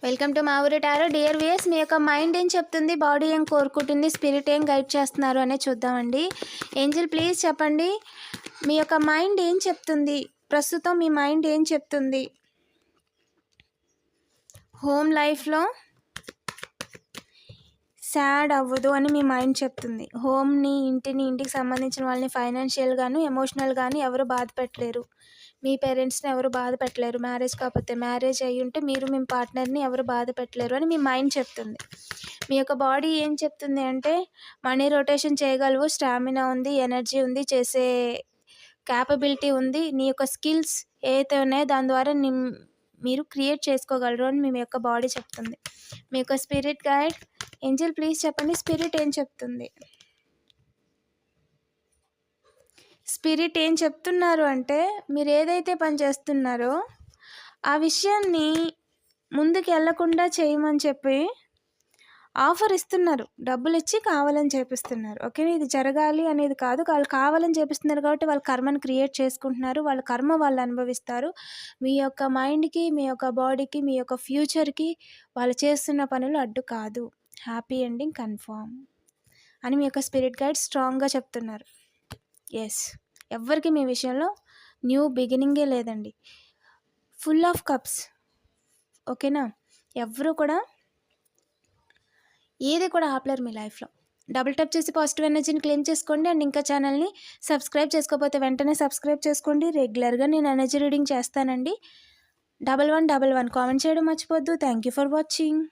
Welcome to మా ఊరి tarot. Dear weirs, మీ యొక్క మైండ్ ఏం చెప్తుంది, బాడీ ఏం కోరుకుంటుంది, స్పిరిట్ ఏం గైడ్ చేస్తున్నారు అనేది చూద్దామండి. ఏంజిల్ ప్లీజ్ చెప్పండి, మీ యొక్క మైండ్ ఏం చెప్తుంది, ప్రస్తుతం మీ మైండ్ ఏం చెప్తుంది. హోమ్ లైఫ్లో సాడ్ అవ్వదు అని మీ మైండ్ చెప్తుంది. ఇంటికి సంబంధించిన వాళ్ళని ఫైనాన్షియల్గాను ఎమోషనల్గాను ఎవరు బాధ పెట్టలేరు. మీ పేరెంట్స్ని ఎవరు బాధ పెట్టలేరు. మ్యారేజ్ కాకపోతే, మ్యారేజ్ అయ్యి ఉంటే మీరు మీ పార్ట్నర్ని ఎవరు బాధ పెట్టలేరు అని మీ మైండ్ చెప్తుంది. మీ యొక్క బాడీ ఏం చెప్తుంది అంటే, మనీ రొటేషన్ చేయగలవు, స్టామినా ఉంది, ఎనర్జీ ఉంది, చేసే క్యాపబిలిటీ ఉంది, నీ యొక్క స్కిల్స్ ఏదైతే ఉన్నాయో దాని ద్వారా మీరు క్రియేట్ చేసుకోగలరు అని మీ యొక్క బాడీ చెప్తుంది. మీ యొక్క స్పిరిట్ గైడ్ ఏంజల్ ప్లీజ్ చెప్పండి, స్పిరిట్ ఏం చెప్తుంది. స్పిరిట్ ఏం చెప్తున్నారు అంటే, మీరు ఏదైతే పని చేస్తున్నారో ఆ విషయాన్ని ముందుకు వెళ్ళకుండా చేయమని చెప్పి ఆఫర్ ఇస్తున్నారు. డబ్బులు ఇచ్చి కావాలని చేపిస్తున్నారు. ఓకే, ఇది జరగాలి అనేది కాదు, వాళ్ళు కావాలని చేపిస్తున్నారు కాబట్టి వాళ్ళ కర్మను క్రియేట్ చేసుకుంటున్నారు. వాళ్ళ కర్మ వాళ్ళు అనుభవిస్తారు. మీ యొక్క మైండ్కి, మీ యొక్క బాడీకి, మీ యొక్క ఫ్యూచర్కి వాళ్ళు చేస్తున్న పనులు అడ్డు కాదు. హ్యాపీ ఎండింగ్ కన్ఫర్మ్ అని మీ యొక్క స్పిరిట్ గైడ్ స్ట్రాంగ్గా చెప్తున్నారు. ఎస్, ఎవ్వరికి మీ విషయంలో న్యూ బిగినింగే లేదండి. Full of cups. ఓకేనా, ఎవరు కూడా ఏది కూడా ఆపలేరు మీ లైఫ్లో. డబుల్ టప్ చేసి పాజిటివ్ ఎనర్జీని క్లెయిమ్ చేసుకోండి. అండ్ ఇంకా ఛానల్ని సబ్స్క్రైబ్ చేసుకోకపోతే వెంటనే సబ్స్క్రైబ్ చేసుకోండి. రెగ్యులర్గా నేను ఎనర్జీ రీడింగ్ చేస్తానండి. 1111 కామెంట్ చేయడం మర్చిపోద్దు. Thank you for watching.